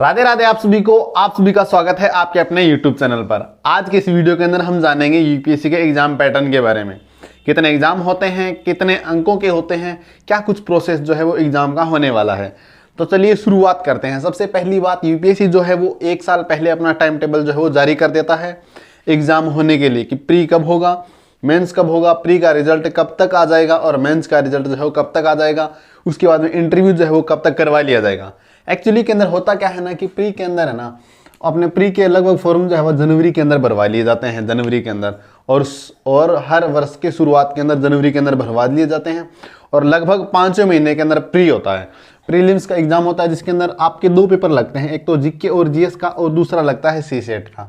राधे राधे आप सभी का स्वागत है आपके अपने YouTube चैनल पर। आज के इस वीडियो के अंदर हम जानेंगे यूपीएससी के एग्जाम पैटर्न के बारे में। कितने एग्जाम होते हैं, कितने अंकों के होते हैं, क्या कुछ प्रोसेस जो है वो एग्जाम का होने वाला है। तो चलिए शुरुआत करते हैं। सबसे पहली बात, यूपीएससी जो है वो एक साल पहले अपना टाइम टेबल जो है वो जारी कर देता है एग्जाम होने के लिए कि प्री कब होगा, मेंस कब होगा, प्री का रिजल्ट कब तक आ जाएगा और मेंस का रिजल्ट जो है वो कब तक आ जाएगा। उसके बाद में इंटरव्यू जो है वो कब तक करवा लिया जाएगा। एक्चुअली के अंदर होता क्या है ना कि प्री के अंदर है ना, अपने प्री के लगभग फॉर्म जो है वो जनवरी के अंदर भरवा लिए जाते हैं, जनवरी के अंदर, और हर वर्ष के शुरुआत के अंदर जनवरी के अंदर भरवा लिए जाते हैं। और लगभग 5 महीने के अंदर प्री होता है, प्रीलिम्स का एग्जाम होता है, जिसके अंदर आपके 2 पेपर लगते हैं, एक तो जीके और जीएस का और दूसरा लगता है सीसेट का।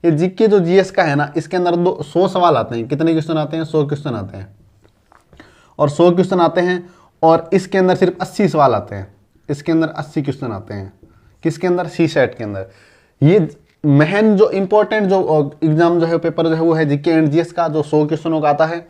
ये जीके जो जीएस का है ना, इसके अंदर 100 सवाल आते हैं। कितने क्वेश्चन आते हैं? 100 क्वेश्चन आते हैं, और 100 क्वेश्चन आते हैं, और इसके अंदर सिर्फ 80 सवाल आते हैं। इसके अंदर 80 क्वेश्चन आते हैं। किसके अंदर? सी सेट के अंदर। ये मेन जो इंपॉर्टेंट जो एग्जाम जो है पेपर जो है वो है जीके एंड जीएस का, जो 100 क्वेश्चनों का आता है।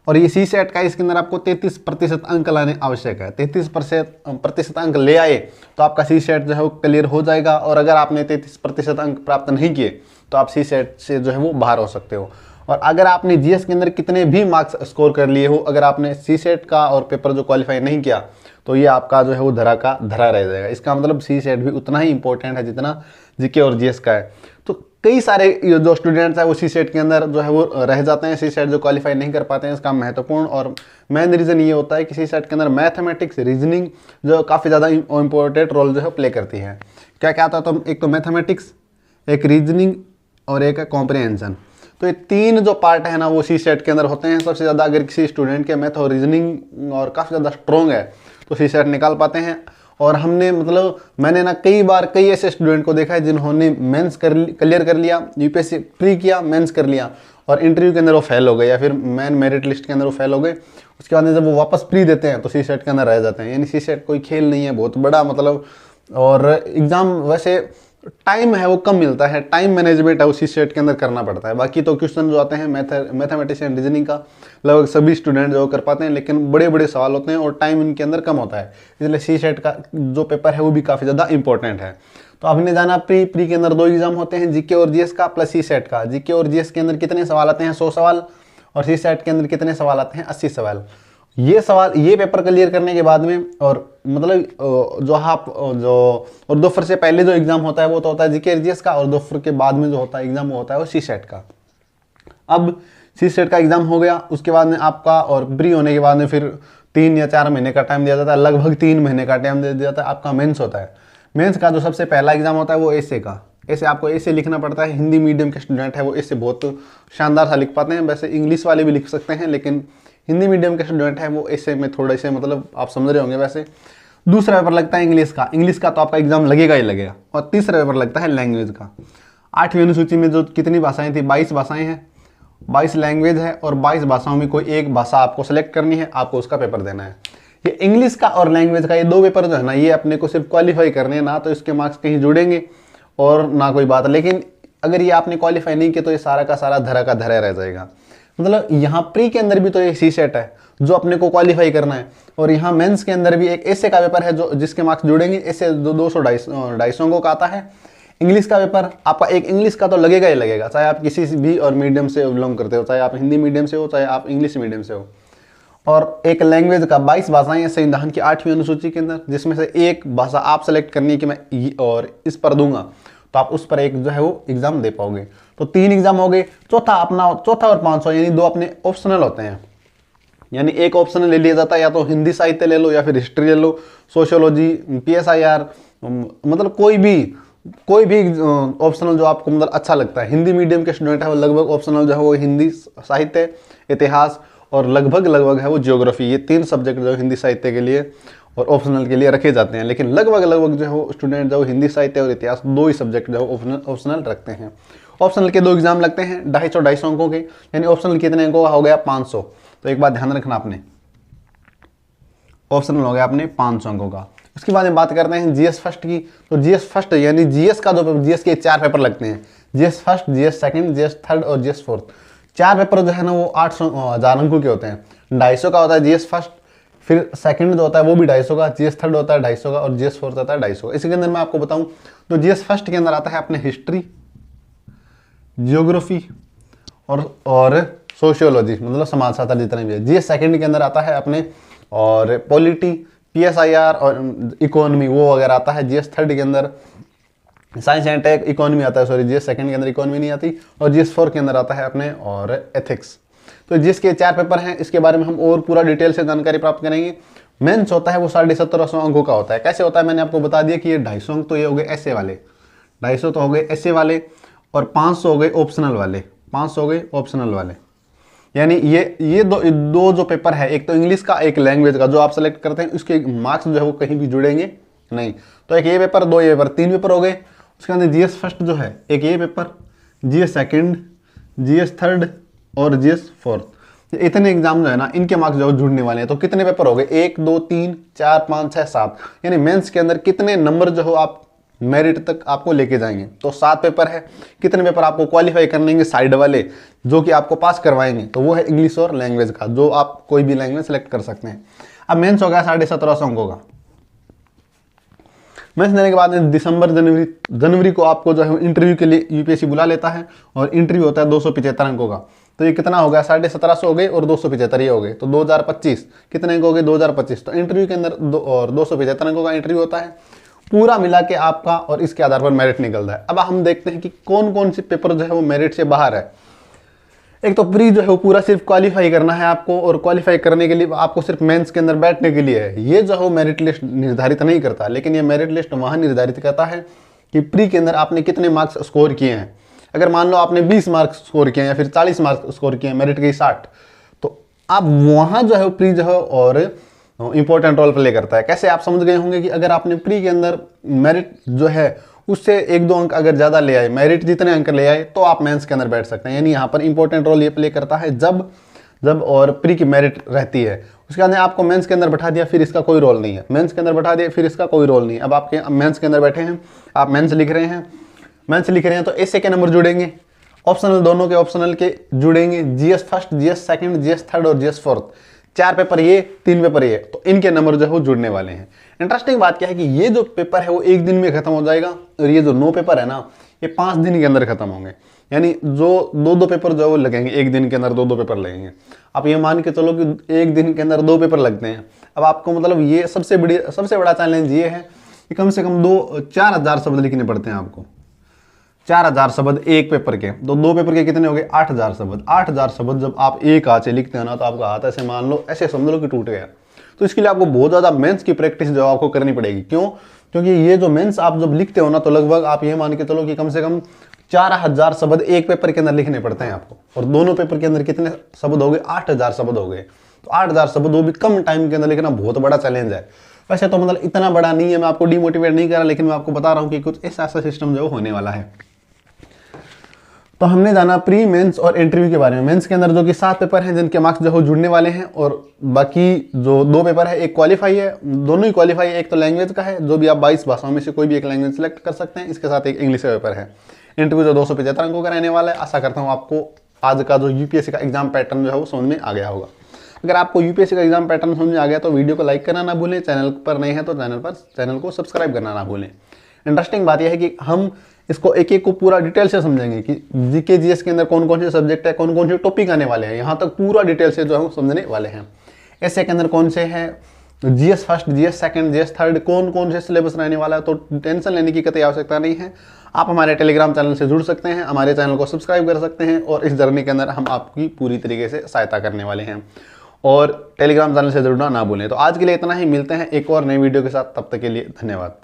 और ये सी सेट का, इसके अंदर आपको 33% अंक लाने आवश्यक है। 33% अंक ले आए तो आपका सी सेट जो है वो क्लियर हो जाएगा। और अगर आपने 33% अंक प्राप्त नहीं किए तो आप सी सेट से जो है वो बाहर हो सकते हो। और अगर आपने जीएस के अंदर कितने भी मार्क्स स्कोर कर लिए हो, अगर आपने सी सेट का और पेपर जो क्वालिफाई नहीं किया तो ये आपका जो है वो धरा का धरा रह जाएगा। इसका मतलब सी सेट भी उतना ही इंपॉर्टेंट है जितना जीके और जीएस का है। तो कई सारे जो स्टूडेंट्स हैं वो सी सेट के अंदर जो है वो रह जाते हैं, सी सेट जो क्वालिफाई नहीं कर पाते हैं। इसका महत्वपूर्ण और मेन रीज़न ये होता है कि सी सेट के अंदर मैथमेटिक्स, रीजनिंग जो काफ़ी ज़्यादा इंपॉर्टेंट रोल जो है प्ले करती है। क्या क्या आता है? तो एक तो मैथमेटिक्स, एक रीजनिंग और एक है कॉम्प्रिहेंशन। तो ये 3 जो पार्ट है ना वो सी सेट के अंदर होते हैं। सबसे ज़्यादा अगर किसी स्टूडेंट के मैथ और रीजनिंग और काफ़ी ज़्यादा स्ट्रॉन्ग है तो सी सेट निकाल पाते हैं। और मैंने ना कई बार कई ऐसे स्टूडेंट को देखा है जिन्होंने मेंस क्लियर कर लिया, यूपीएससी प्री किया, मेंस कर लिया, और इंटरव्यू के अंदर वो फेल हो गए या फिर मेन मेरिट लिस्ट के अंदर वो फेल हो गए। उसके बाद में जब वो वापस प्री देते हैं तो सी सेट के अंदर रह जाते हैं। यानी सी सेट कोई खेल नहीं है, बहुत बड़ा और एग्ज़ाम वैसे टाइम है वो कम मिलता है, टाइम मैनेजमेंट है उसी सेट के अंदर करना पड़ता है। बाकी तो क्वेश्चन जो आते हैं मैथमेटिक्स एंड रीजनिंग का लगभग सभी स्टूडेंट जो कर पाते हैं, लेकिन बड़े बड़े सवाल होते हैं और टाइम इनके अंदर कम होता है। इसलिए सी सेट का जो पेपर है वो भी काफ़ी ज़्यादा इंपॉर्टेंट है। तो आपने जाना प्री के अंदर 2 एग्जाम होते हैं, जीके और जीएस का प्लस सी सेट का। जीके और जीएस के अंदर कितने सवाल आते हैं? 100 सवाल। और सी सेट के अंदर कितने सवाल आते हैं? 80 सवाल। ये पेपर क्लियर करने के बाद में, और और दोपहर से पहले जो एग्जाम होता है वो तो होता है जीके जीएस का, और दोपहर के बाद में जो होता है एग्जाम वो होता है वो सी सेट का। अब सी सेट का एग्जाम हो गया, उसके बाद में आपका और प्री होने के बाद में फिर 3 या 4 महीने का टाइम दिया जाता है, लगभग 3 महीने का टाइम दे दिया जाता है। आपका मेंस होता है। मेंस का जो सबसे पहला एग्जाम होता है वो ऐसे का। ऐसे आपको ऐसे लिखना पड़ता है। हिंदी मीडियम के स्टूडेंट है वो ऐसे बहुत शानदार सा लिख पाते हैं। वैसे इंग्लिश वाले भी लिख सकते हैं, लेकिन हिंदी मीडियम के स्टूडेंट है वो ऐसे में थोड़े से आप समझ रहे होंगे। वैसे दूसरा पेपर लगता है इंग्लिश का। इंग्लिश का तो आपका एग्जाम लगेगा ही लगेगा। और तीसरा पेपर लगता है लैंग्वेज का। 8वीं अनुसूची में जो कितनी भाषाएं थी? 22 भाषाएं हैं, 22 लैंग्वेज है, और 22 भाषाओं में कोई एक भाषा आपको सेलेक्ट करनी है, आपको उसका पेपर देना है। ये इंग्लिश का और लैंग्वेज का ये 2 पेपर जो है ना, ये अपने को सिर्फ क्वालिफाई करने हैं, ना तो इसके मार्क्स कहीं जुड़ेंगे और ना कोई बात। लेकिन अगर ये आपने क्वालिफाई नहीं किया तो ये सारा का सारा धरा का धरा रह जाएगा। यहाँ प्री के अंदर भी तो एक सी सेट है जो अपने को क्वालिफाई करना है, और यहाँ मेंस के अंदर भी एक ऐसे का पेपर है जो जिसके मार्क्स जुड़ेंगे। ऐसे 200-250 अंकों का आता है। इंग्लिश का पेपर आपका एक इंग्लिश का तो लगेगा ही लगेगा, चाहे आप किसी भी और मीडियम से बिलोंग करते हो, चाहे आप हिंदी मीडियम से हो, चाहे आप इंग्लिश मीडियम से हो। और एक लैंग्वेज का 22 भाषाएं हैं संविधान की 8वीं अनुसूची के अंदर, जिसमें से एक भाषा आप सेलेक्ट करनी है कि मैं और इस पर दूंगा, तो आप उस पर एक जो है वो एग्जाम दे पाओगे। तो 3 एग्जाम हो गए। चौथा और 500 यानी 2 अपने ऑप्शनल होते हैं। यानी एक ऑप्शनल ले लिया जाता है, या तो हिंदी साहित्य ले लो या फिर हिस्ट्री ले लो, सोशियोलॉजी, पीएसआईआर, कोई भी ऑप्शनल जो आपको अच्छा लगता है। हिंदी मीडियम के स्टूडेंट है वो लगभग ऑप्शनल जो है वो हिंदी साहित्य, इतिहास और लगभग है वो ज्योग्राफी। ये 3 सब्जेक्ट जो हिंदी साहित्य के लिए और ऑप्शनल के लिए रखे जाते हैं। लेकिन लगभग जो है वो स्टूडेंट जो हिंदी साहित्य और इतिहास 2 ही सब्जेक्ट जो है ऑप्शनल रखते हैं। ऑप्शनल के 2 एग्जाम लगते हैं 250 अंकों के। यानी ऑप्शनल कितने अंकों का हो गया? 500। तो एक बात ध्यान रखना आपने, ऑप्शनल हो गया आपने 500 अंकों का। उसके बाद में बात करते हैं जीएस फर्स्ट की। तो जीएस फर्स्ट यानी जीएस का जो जीएस के 4 पेपर लगते हैं, GS first, GS second, GS third और जीएस फोर्थ। 4 पेपर जो है ना वो 800 1000 अंकों के होते हैं। 250 का होता है जीएस फर्स्ट, फिर सेकंड जो होता है वो भी 250 का, जीएस थर्ड होता है 250 का, और जीएस फोर्थ होता है 250 का। इसी के अंदर मैं आपको बताऊं तो जीएस फर्स्ट के अंदर आता है अपने हिस्ट्री, जियोग्राफी और सोशियोलॉजी, मतलब समाजशास्त्र जितने भी है। जीएस सेकंड के अंदर आता है अपने और पॉलिटी, पीएसआईआर और इकोनॉमी वो वगैरह आता है। जीएस थर्ड के अंदर साइंस एंड टेक, इकोनॉमी आता है, सॉरी जीएस सेकंड के अंदर इकोनॉमी नहीं आती, और जीएस फोर के अंदर आता है अपने और एथिक्स। तो जिसके 4 पेपर हैं, इसके बारे में हम और पूरा डिटेल से जानकारी प्राप्त करेंगे। मेंस होता है वो 1750 अंकों का होता है। कैसे होता है मैंने आपको बता दिया कि ये 250 अंक तो ये हो गए ऐसे वाले, 250 तो हो गए ऐसे वाले, और 500 हो गए ऑप्शनल वाले, 500 हो गए ऑप्शनल वाले। यानी ये दो जो पेपर है, एक तो इंग्लिश का, एक लैंग्वेज का, जो आप सेलेक्ट करते हैं उसके मार्क्स जो है वो कहीं भी जुड़ेंगे नहीं। तो एक ये पेपर, 2 ये पेपर, 3 पेपर हो गए। उसके अंदर जीएस फर्स्ट जो है, एक ये paper, GS second, GS third और जीएस फोर्थ। इतने एग्जाम जो है ना, इनके मार्क्स जो जुड़ने वाले हैं। तो कितने पेपर हो गए, 1 2 3 4 5 6 7, यानी मेंस के अंदर कितने नंबर जो हो आप मेरिट तक आपको लेके जाएंगे। तो 7 पेपर है। कितने पेपर आपको क्वालिफाई करने साइड वाले जो कि आपको पास करवाएंगे, तो वो है इंग्लिश और लैंग्वेज का, जो आप कोई भी लैंग्वेज सेलेक्ट कर सकते हैं। अब मेंस हो गया 1750 अंकों का। मेंस देने के बाद दिसंबर जनवरी को आपको जो है इंटरव्यू के लिए यूपीएससी बुला लेता है, और इंटरव्यू होता है 275 अंकों का। तो ये कितना हो गया, 1750 हो गए और 275 ये हो गए, तो 2025 कितने अंक हो गए, 2025। तो इंटरव्यू के अंदर 275 अंकों का इंटरव्यू होता है, पूरा मिला के आपका, और इसके आधार पर मेरिट निकलता है। अब हम देखते हैं कि कौन कौन से पेपर जो है वो मेरिट से बाहर है। एक तो प्री जो है वो पूरा सिर्फ क्वालिफाई करना है आपको, और क्वालिफाई करने के लिए आपको सिर्फ मेंस के अंदर बैठने के लिए है। ये जो है वो मेरिट लिस्ट निर्धारित नहीं करता, लेकिन ये मेरिट लिस्ट वहाँ निर्धारित करता है कि प्री के अंदर आपने कितने मार्क्स स्कोर किए हैं। अगर मान लो आपने 20 मार्क्स स्कोर किए हैं या फिर 40 मार्क्स स्कोर किए हैं, मेरिट के 60, तो आप वहाँ जो है प्री जो है और इंपॉर्टेंट रोल प्ले करता है। कैसे, आप समझ गए होंगे कि अगर आपने प्री के अंदर मेरिट जो है उससे 1-2 अंक अगर ज़्यादा ले आए, मेरिट जितने अंक ले आए, तो आप मेंस के अंदर बैठ सकते हैं। यानी यहाँ पर इंपॉर्टेंट रोल ये प्ले करता है जब और प्री की मेरिट रहती है। उसके बाद आपको मेंस के अंदर बैठा दिया, फिर इसका कोई रोल नहीं है। मेंस के अंदर बैठा दिया, फिर इसका कोई रोल नहीं है। अब आपके मेंस के अंदर बैठे हैं, आप मेंस लिख रहे हैं तो ऐसे के नंबर जुड़ेंगे, ऑप्शनल दोनों के ऑप्शनल के जुड़ेंगे, GS first, GS second, GS third और जीएस फोर्थ। 4 पेपर ये, 3 पेपर ये, तो इनके नंबर जो है वो जुड़ने वाले हैं। इंटरेस्टिंग बात क्या है कि ये जो पेपर है वो 1 दिन में खत्म हो जाएगा, और ये जो 9 पेपर है ना, ये 5 दिन के अंदर खत्म होंगे। यानी जो 2-2 पेपर जो है वो लगेंगे, 1 दिन के अंदर 2-2 पेपर लगेंगे। आप ये मान के चलो कि 1 दिन के अंदर 2 पेपर लगते हैं। अब आपको मतलब ये सबसे बड़ा चैलेंज ये है कि कम से कम 4,000 शब्द लिखने पड़ते हैं आपको। 4,000 शब्द एक पेपर के, तो 2 पेपर के कितने हो गए, 8,000 शब्द। 8,000 शब्द जब आप एक हाथ से लिखते हैं ना, तो आपका हाथ ऐसे मान लो, ऐसे समझ लो कि टूट गया। तो इसके लिए आपको बहुत ज़्यादा मेंस की प्रैक्टिस जो आपको करनी पड़ेगी। क्यों? क्योंकि ये जो मेंस आप जब लिखते हो ना, तो लगभग आप ये मान के चलो कि कम से कम 4,000 शब्द एक पेपर के अंदर लिखने पड़ते हैं आपको, और दोनों पेपर के अंदर कितने शब्द हो गए, 8,000 शब्द हो गए। तो 8,000 शब्द वो भी कम टाइम के अंदर लिखना बहुत बड़ा चैलेंज है। वैसे तो मतलब इतना बड़ा नहीं है, मैं आपको डिमोटिवेट नहीं कर रहा, लेकिन मैं आपको बता रहा हूँ कि कुछ ऐसा सिस्टम जो होने वाला है। तो हमने जाना प्री, मेंस और इंटरव्यू के बारे में। मेंस के अंदर जो कि 7 पेपर हैं जिनके मार्क्स जो है जुड़ने वाले हैं, और बाकी जो 2 पेपर है, एक क्वालिफाई है, दोनों ही क्वालिफाई है। एक तो लैंग्वेज का है, जो भी आप 22 भाषाओं में से कोई भी एक लैंग्वेज सेलेक्ट कर सकते हैं। इसके साथ एक इंग्लिश का पेपर है। इंटरव्यू जो 275 अंकों का रहने वाला है। आशा करता हूँ आपको आज का जो यूपीएससी का एग्जाम पैटर्न जो है वो समझ में आ गया होगा। अगर आपको यूपीएससी का एग्जाम पैटर्न समझ में आ गया तो वीडियो को लाइक करना ना भूलें। चैनल पर नए हैं तो चैनल को सब्सक्राइब करना ना भूलें। इंटरेस्टिंग बात यह है कि हम इसको एक एक को पूरा डिटेल से समझेंगे कि जीके जीएस के अंदर कौन कौन से सब्जेक्ट है, कौन कौन से टॉपिक आने वाले हैं, यहाँ तक पूरा डिटेल से जो है समझने वाले हैं। ऐसे के अंदर कौन से हैं, GS first, GS second, GS third, कौन कौन से सिलेबस रहने वाला है। तो टेंशन लेने की कतई आवश्यकता नहीं है। आप हमारे टेलीग्राम चैनल से जुड़ सकते हैं, हमारे चैनल को सब्सक्राइब कर सकते हैं, और इस जर्नी के अंदर हम आपकी पूरी तरीके से सहायता करने वाले हैं। और टेलीग्राम चैनल से जुड़ना ना भूलें। तो आज के लिए इतना ही, मिलते हैं एक और नई वीडियो के साथ। तब तक के लिए धन्यवाद।